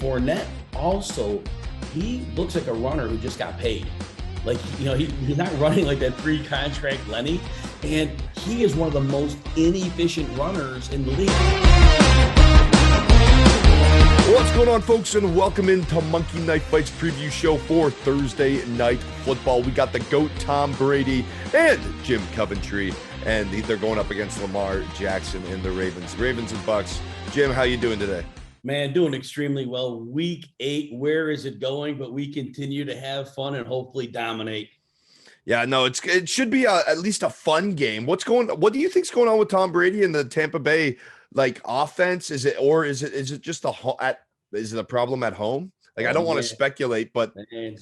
Fournette also, he looks like a runner who just got paid. Like, he's not running like that pre-contract Lenny, and he is one of the most inefficient runners in the league. What's going on, folks, and welcome into Monkey Knife Fights preview show for Thursday Night Football. We got the GOAT Tom Brady and Jim Coventry, and they're going up against Lamar Jackson and the Ravens and Bucs. Jim, how you doing today? Man, doing extremely well. Week 8, where is it going? But we continue to have fun and hopefully dominate. Yeah, no, it should be at least a fun game. What do you think's going on with Tom Brady and the Tampa Bay offense? Is it just is it a problem at home? I don't want to speculate, but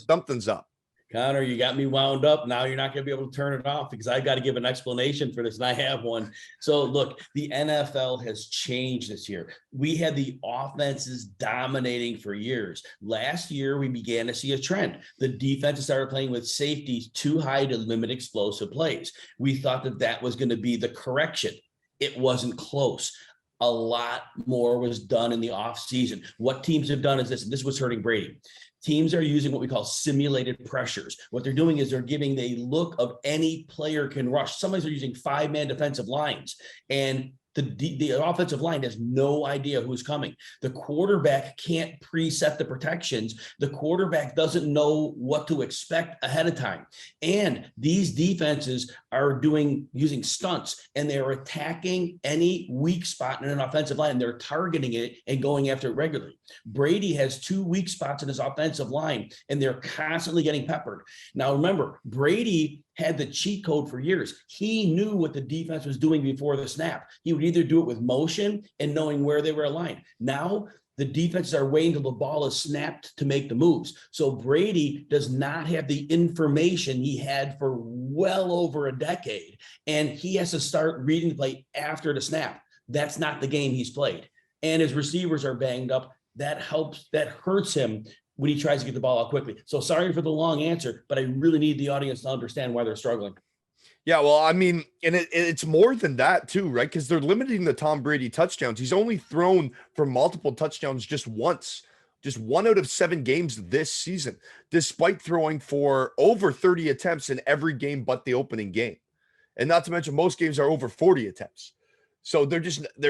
something's up. Connor, you got me wound up. Now you're not going to be able to turn it off because I've got to give an explanation for this, and I have one. So, look, the NFL has changed this year. We had the offenses dominating for years. Last year, we began to see a trend. The defenses started playing with safeties too high to limit explosive plays. We thought that was going to be the correction. It wasn't close. A lot more was done in the offseason. What teams have done is this, and this was hurting Brady. Teams are using what we call simulated pressures. What they're doing is they're giving the look of any player can rush. Sometimes they're using 5-man defensive lines, and the offensive line has no idea who's coming. The quarterback can't preset the protections. The quarterback doesn't know what to expect ahead of time. And these defenses are using stunts, and they're attacking any weak spot in an offensive line, and they're targeting it and going after it regularly. Brady has 2 weak spots in his offensive line, and they're constantly getting peppered. Now, remember, Brady had the cheat code for years. He knew what the defense was doing before the snap. He would either do it with motion and knowing where they were aligned. Now, the defenses are waiting until the ball is snapped to make the moves. So Brady does not have the information he had for well over a decade, and he has to start reading the play after the snap. That's not the game he's played. And his receivers are banged up. That hurts him when he tries to get the ball out quickly. So sorry for the long answer, but I really need the audience to understand why they're struggling. Yeah, well, I mean, and it's more than that too, right? Because they're limiting the Tom Brady touchdowns. He's only thrown for multiple touchdowns just once, just 1 out of 7 games this season, despite throwing for over 30 attempts in every game but the opening game. And not to mention most games are over 40 attempts. So there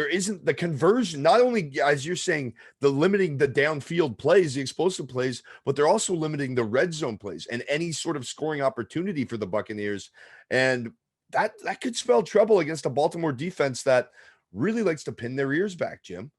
isn't the conversion, not only, as you're saying, the limiting the downfield plays, the explosive plays, but they're also limiting the red zone plays and any sort of scoring opportunity for the Buccaneers. And that could spell trouble against a Baltimore defense that really likes to pin their ears back, Jim.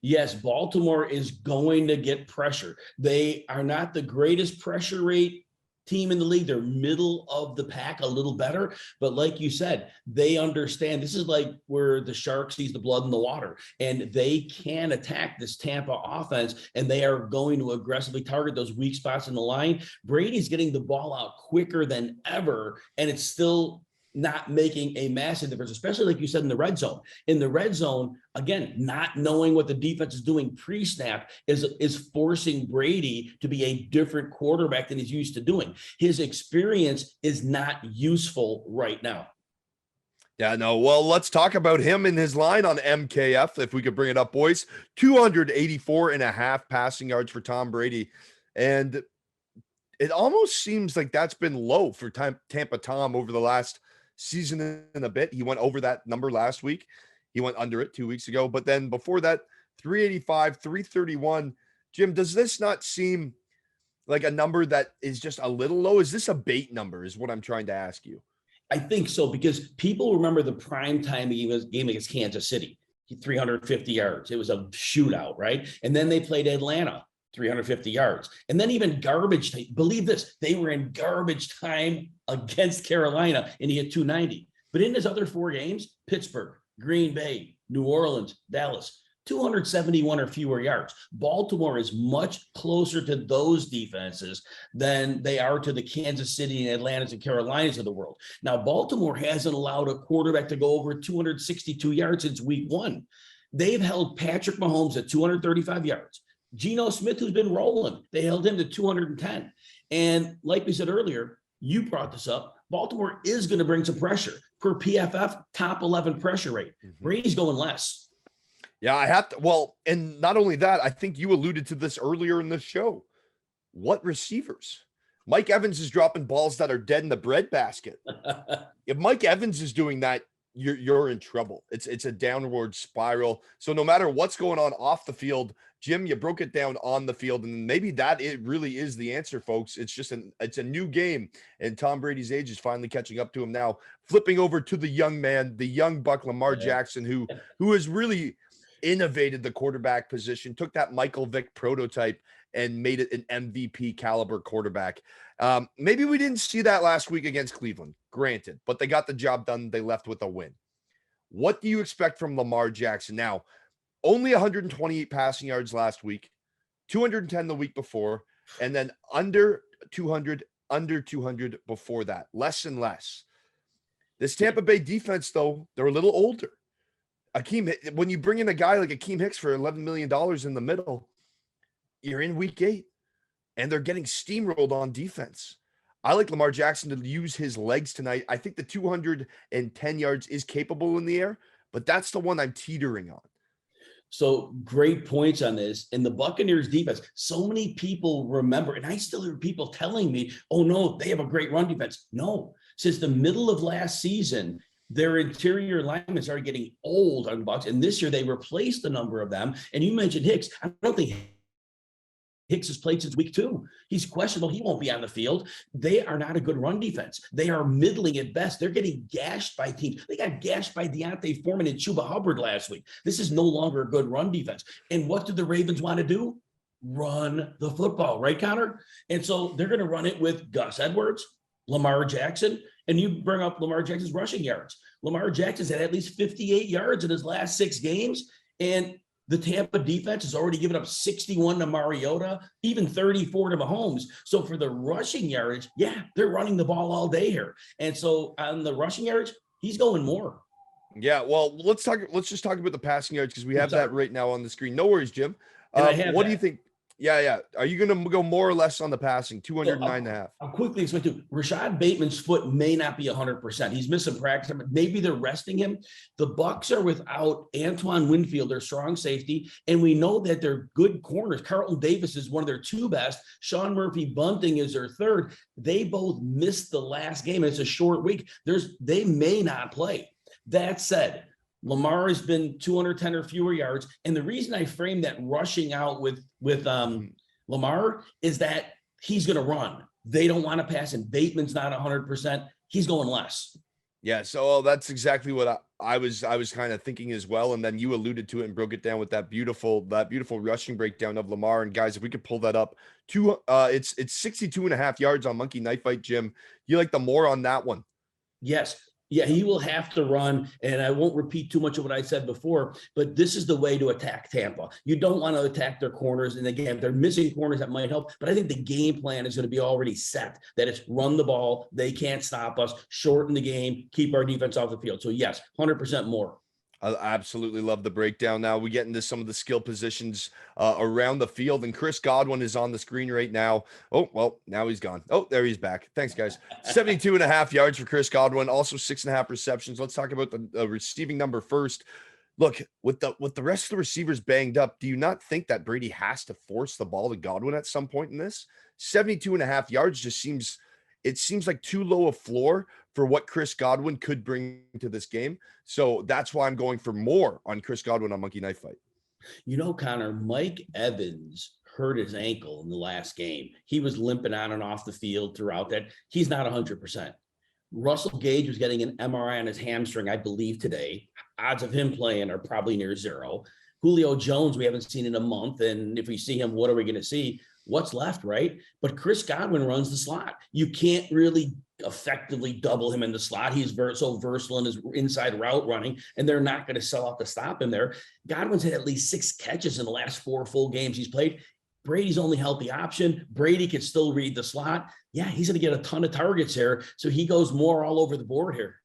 Yes, Baltimore is going to get pressure. They are not the greatest pressure rate team in the league. They're middle of the pack, a little better, but like you said, they understand this is like where the shark sees the blood in the water, and they can attack this Tampa offense, and they are going to aggressively target those weak spots in the line. Brady's getting the ball out quicker than ever, and it's still not making a massive difference, especially like you said in the red zone. In the red zone, again, not knowing what the defense is doing pre-snap is forcing Brady to be a different quarterback than he's used to doing. His experience is not useful right now. Yeah, no. Well, let's talk about him and his line on MKF, if we could bring it up, boys. 284.5 passing yards for Tom Brady. And it almost seems like that's been low for Tampa Tom over the last season and a bit. He went over that number last week. He went under it 2 weeks ago. But then before that, 385, 331. Jim, does this not seem like a number that is just a little low? Is this a bait number is what I'm trying to ask you? I think so, because people remember the primetime game against Kansas City, 350 yards. It was a shootout, right? And then they played Atlanta, 350 yards. And then even garbage time, believe this, they were in garbage time against Carolina, and he had 290. But in his other 4 games, Pittsburgh, Green Bay, New Orleans, Dallas, 271 or fewer yards. Baltimore is much closer to those defenses than they are to the Kansas City and Atlantas and Carolinas of the world. Now, Baltimore hasn't allowed a quarterback to go over 262 yards since week 1. They've held Patrick Mahomes at 235 yards. Geno Smith, who's been rolling, they held him to 210. And like we said earlier, you brought this up, Baltimore is going to bring some pressure. Per PFF, top 11 pressure rate. Brady's going less. Yeah, I have to. Well, and not only that, I think you alluded to this earlier in the show. What receivers? Mike Evans is dropping balls that are dead in the breadbasket. If Mike Evans is doing that, you're in trouble. It's a downward spiral. So no matter what's going on off the field, Jim, you broke it down on the field, and maybe that it really is the answer, folks. It's a new game, and Tom Brady's age is finally catching up to him now. Flipping over to the young man, the young buck Lamar Jackson, who has really innovated the quarterback position, took that Michael Vick prototype and made it an MVP caliber quarterback. Maybe we didn't see that last week against Cleveland, granted, but they got the job done. They left with a win. What do you expect from Lamar Jackson? Now, only 128 passing yards last week, 210 the week before, and then under 200 before that, less and less. This Tampa Bay defense, though, they're a little older. When you bring in a guy like Akeem Hicks for $11 million in the middle, you're in week 8, and they're getting steamrolled on defense. I like Lamar Jackson to use his legs tonight. I think the 210 yards is capable in the air, but that's the one I'm teetering on. So great points on this. And the Buccaneers defense, so many people remember, and I still hear people telling me, oh no, they have a great run defense. No, since the middle of last season, their interior linemen started getting old on Bucs. And this year they replaced a number of them. And you mentioned Hicks. I don't think Hicks has played since week 2. He's questionable. He won't be on the field. They are not a good run defense. They are middling at best. They're getting gashed by teams. They got gashed by Deontay Foreman and Chuba Hubbard last week. This is no longer a good run defense. And what do the Ravens want to do? Run the football, right, Connor? And so they're going to run it with Gus Edwards, Lamar Jackson, and you bring up Lamar Jackson's rushing yards. Lamar Jackson's had at least 58 yards in his last 6 games, and the Tampa defense has already given up 61 to Mariota, even 34 to Mahomes. So for the rushing yards, yeah, they're running the ball all day here. And so on the rushing yards, he's going more. Yeah, well, let's just talk about the passing yards because we have that right now on the screen. No worries, Jim. What do you think? Yeah. Are you going to go more or less on the passing? 209.5. I'll quickly explain too. Rashad Bateman's foot may not be 100%. He's missing practice. Maybe they're resting him. The Bucs are without Antoine Winfield, their strong safety, and we know that they're good corners. Carlton Davis is one of their 2 best. Sean Murphy-Bunting is their 3rd. They both missed the last game. It's a short week. They may not play. That said, Lamar has been 210 or fewer yards. And the reason I frame that rushing out with Lamar is that he's going to run. They don't want to pass him. Bateman's not 100%. He's going less. Yeah. So that's exactly what I was kind of thinking as well. And then you alluded to it and broke it down with that beautiful rushing breakdown of Lamar. And guys, if we could pull that up it's 62.5 yards on Monkey Knife Fight, Jim. You like the more on that one? Yes. Yeah, he will have to run, and I won't repeat too much of what I said before, but this is the way to attack Tampa. You don't want to attack their corners, and again, they're missing corners that might help, but I think the game plan is going to be already set, that it's run the ball, they can't stop us, shorten the game, keep our defense off the field. So yes, 100% more. I absolutely love the breakdown. Now we get into some of the skill positions around the field, and Chris Godwin is on the screen right now. Oh, well, now he's gone. Oh, there he's back. Thanks, guys. 72.5 yards for Chris Godwin, also 6.5 receptions. Let's talk about the receiving number first. Look, with the rest of the receivers banged up, do you not think that Brady has to force the ball to Godwin at some point in this? 72.5 yards just seems like too low a floor for what Chris Godwin could bring to this game. So that's why I'm going for more on Chris Godwin on Monkey Knife Fight. You know, Connor, Mike Evans hurt his ankle in the last game. He was limping on and off the field throughout that. He's not 100%. Russell Gage was getting an MRI on his hamstring, I believe, today. Odds of him playing are probably near 0. Julio Jones, we haven't seen in a month. And if we see him, what are we going to see? What's left, right? But Chris Godwin runs the slot. You can't really effectively double him in the slot. He's so versatile in his inside route running, and they're not going to sell out to stop him there. Godwin's had at least 6 catches in the last 4 full games he's played. Brady's only healthy option. Brady can still read the slot. Yeah, he's going to get a ton of targets here. So he goes more all over the board here.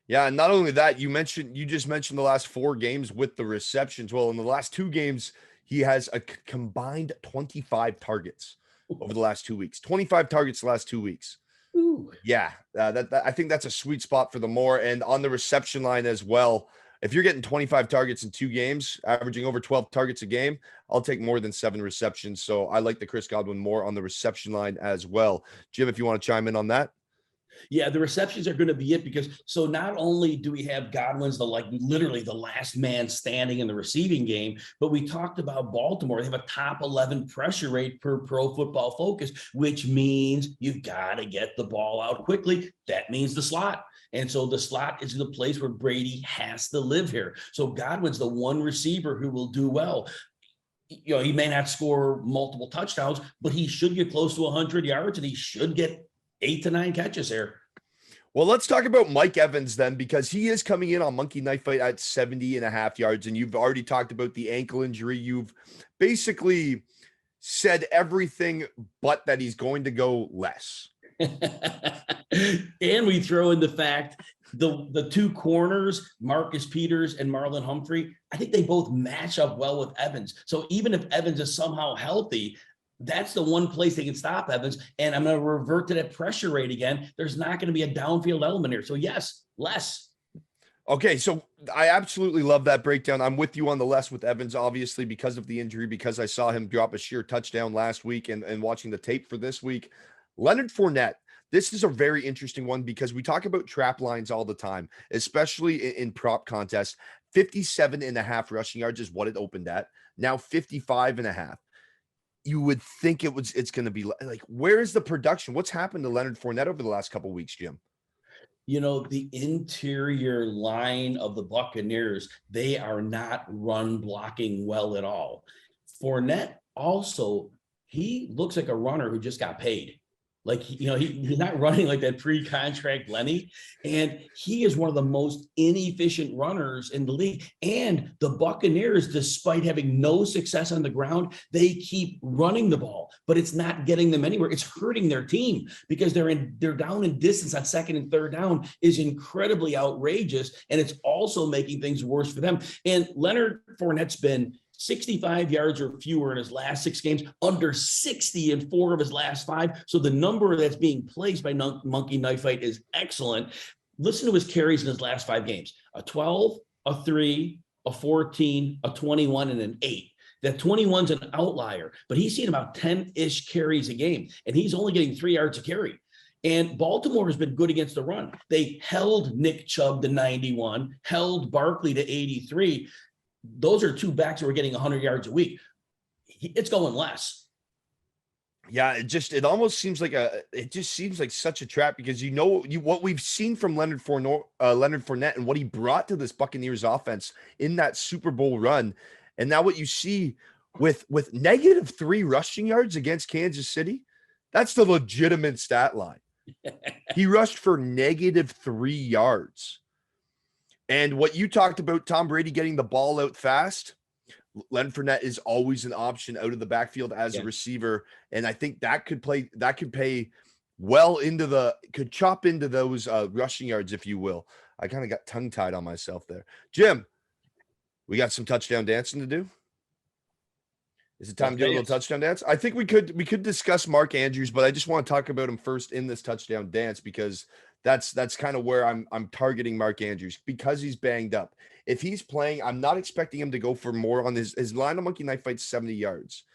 Yeah, and not only that, you just mentioned the last 4 games with the receptions. Well, in the last 2 games, he has a combined 25 targets over the last 2 weeks. 25 targets the last 2 weeks. Ooh. Yeah, I think that's a sweet spot for the more. And on the reception line as well, if you're getting 25 targets in 2 games, averaging over 12 targets a game, I'll take more than 7 receptions. So I like the Chris Godwin more on the reception line as well. Jim, if you want to chime in on that. Yeah, the receptions are going to be it, because so not only do we have Godwin's literally the last man standing in the receiving game, but we talked about Baltimore. They have a top 11 pressure rate per Pro Football Focus, which means you've got to get the ball out quickly. That means the slot. And so the slot is the place where Brady has to live here. So Godwin's the one receiver who will do well. You know, he may not score multiple touchdowns, but he should get close to 100 yards, and he should get 8 to 9 catches here. Well, let's talk about Mike Evans then, because he is coming in on Monkey Knife Fight at 70.5 yards. And you've already talked about the ankle injury. You've basically said everything but that he's going to go less. And we throw in the fact the 2 corners, Marcus Peters and Marlon Humphrey, I think they both match up well with Evans. So even if Evans is somehow healthy, that's the one place they can stop Evans. And I'm going to revert to that pressure rate again. There's not going to be a downfield element here. So yes, less. Okay, so I absolutely love that breakdown. I'm with you on the less with Evans, obviously, because of the injury, because I saw him drop a sheer touchdown last week and watching the tape for this week. Leonard Fournette, this is a very interesting one because we talk about trap lines all the time, especially in prop contests. 57.5 rushing yards is what it opened at. Now 55.5. You would think it's going to be like, where is the production? What's happened to Leonard Fournette over the last couple of weeks, Jim? You know, the interior line of the Buccaneers, they are not run blocking well at all. Fournette also, he looks like a runner who just got paid. Like, he's not running like that pre-contract Lenny. And he is one of the most inefficient runners in the league. And the Buccaneers, despite having no success on the ground, they keep running the ball, but it's not getting them anywhere. It's hurting their team because they're down in distance on 2nd and 3rd down is incredibly outrageous. And it's also making things worse for them. And Leonard Fournette's been 65 yards or fewer in his last 6 games, under 60 in 4 of his last 5. So the number that's being placed by Monkey Knife Fight is excellent. Listen to his carries in his last 5 games: a 12, a 3, a 14, a 21, and an 8. That 21's an outlier, but he's seen about 10-ish carries a game, and he's only getting 3 yards a carry. And Baltimore has been good against the run. They held Nick Chubb to 91, held Barkley to 83. Those are 2 backs who are getting 100 yards a week. It's going less. Yeah, it almost seems like such a trap because what we've seen from Leonard Fournette and what he brought to this Buccaneers offense in that Super Bowl run, and now what you see with -3 rushing yards against Kansas City, that's the legitimate stat line. He rushed for -3 yards. And what you talked about, Tom Brady getting the ball out fast, Leonard Fournette is always an option out of the backfield as a receiver. And I think that could pay well could chop into those rushing yards, if you will. I kind of got tongue tied on myself there. Jim, we got some touchdown dancing to do. Is it time to do a little touchdown dance? I think we could discuss Mark Andrews, but I just want to talk about him first in this touchdown dance because that's kind of where I'm targeting Mark Andrews because he's banged up. If he's playing, I'm not expecting him to go for more on his line on Monkey Knife Fight 70 yards.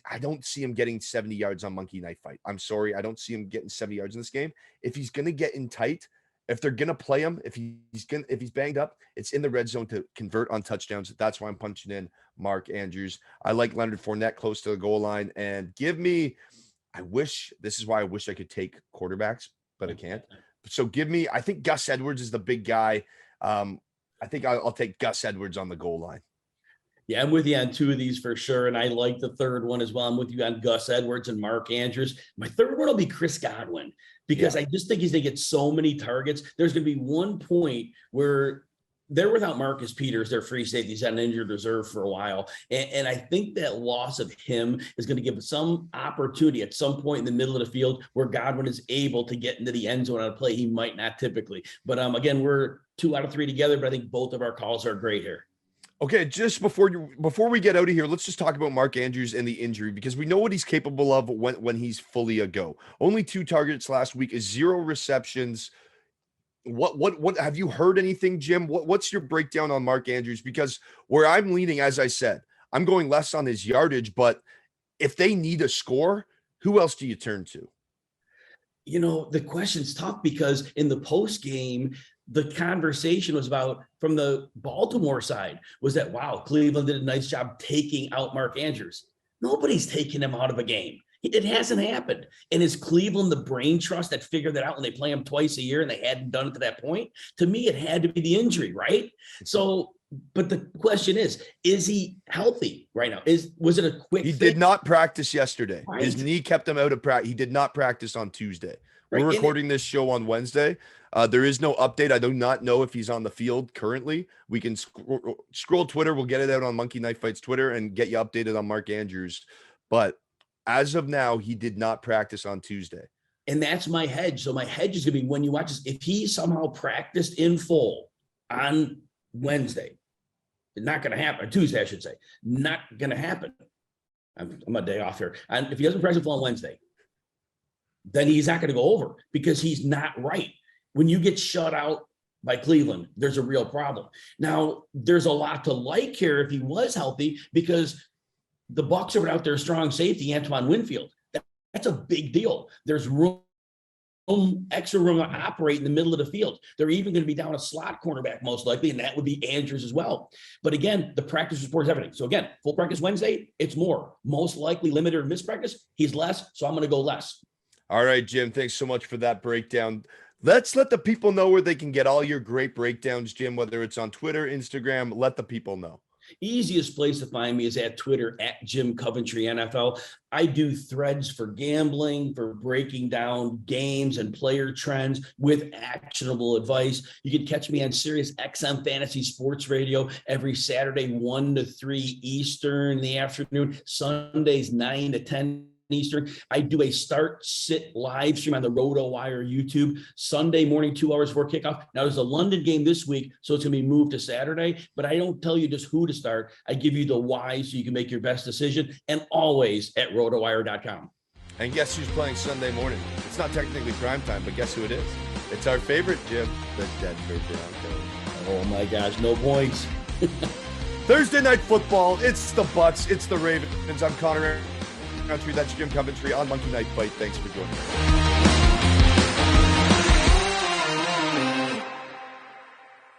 I don't see him getting 70 yards on Monkey Knife Fight. I'm sorry, I don't see him getting 70 yards in this game. If he's gonna get in tight, if they're gonna play him, if he's banged up, it's in the red zone to convert on touchdowns. That's why I'm punching in Mark Andrews. I like Leonard Fournette close to the goal line, and this is why I wish I could take quarterbacks, but I can't. So I think Gus Edwards is the big guy. I think I'll take Gus Edwards on the goal line. Yeah, I'm with you on 2 of these for sure. And I like the 3rd one as well. I'm with you on Gus Edwards and Mark Andrews. My 3rd one will be Chris Godwin because I just think he's going to get so many targets. There's going to be one point where they're without Marcus Peters, their free safety. He's had an injured reserve for a while. And I think that loss of him is going to give some opportunity at some point in the middle of the field where Godwin is able to get into the end zone on a play he might not typically. But again, we're 2 out of 3 together, but I think both of our calls are great here. Okay, just before we get out of here, let's just talk about Mark Andrews and the injury because we know what he's capable of when he's fully a go. Only 2 targets last week, is 0 receptions. What have you heard anything, Jim? What's your breakdown on Mark Andrews? Because where I'm leaning, as I said, I'm going less on his yardage, but if they need a score, who else do you turn to? The question's tough because in the post game, the conversation was about, from the Baltimore side, was that, wow, Cleveland did a nice job taking out Mark Andrews. Nobody's taking him out of a game. It hasn't happened. And is Cleveland the brain trust that figured that out when they play him twice a year and they hadn't done it to that point? To me, it had to be the injury, right? So, but the question is he healthy right now? Was it a quick He fix? did not practice yesterday. Right. His knee kept him out of practice. He did not practice on Tuesday. Right. We're recording this show on Wednesday. There is no update. I do not know if he's on the field currently. We can scroll Twitter. We'll get it out on Monkey Knife Fights Twitter and get you updated on Mark Andrews. But as of now, he did not practice on Tuesday. And that's my hedge. So my hedge is going to be, when you watch this, if he somehow practiced in full on Wednesday, not going to happen. Tuesday, I should say. Not going to happen. I'm a day off here. And if he doesn't practice full on Wednesday, then he's not going to go over because he's not right. When you get shut out by Cleveland, there's a real problem. Now, there's a lot to like here if he was healthy, because the Bucs are out there strong safety, Antoine Winfield. That's a big deal. There's extra room to operate in the middle of the field. They're even going to be down a slot cornerback most likely, and that would be Andrews as well. But again, the practice report is everything. So again, full practice Wednesday, it's more. Most likely limited or missed practice, he's less, so I'm going to go less. All right, Jim, thanks so much for that breakdown. Let's let the people know where they can get all your great breakdowns, Jim, whether it's on Twitter, Instagram. Let the people know. Easiest place to find me is at Twitter at Jim Coventry NFL. I do threads for gambling, for breaking down games and player trends with actionable advice. You can catch me on Sirius XM Fantasy Sports Radio every Saturday, 1 to 3 Eastern in the afternoon, Sundays, 9 to 10 Eastern. I do a start sit live stream on the RotoWire YouTube Sunday morning, 2 hours before kickoff. Now there's a London game this week, so it's going to be moved to Saturday, but I don't tell you just who to start. I give you the why so you can make your best decision, and always at rotowire.com. And guess who's playing Sunday morning? It's not technically prime time, but guess who it is? It's our favorite, Jim, the Denver Broncos. Oh my gosh, no points. Thursday night football. It's the Bucs. It's the Ravens. I'm Connor Rowntree. That's Jim Coventry on Monkey Knife Fight. Thanks for joining us.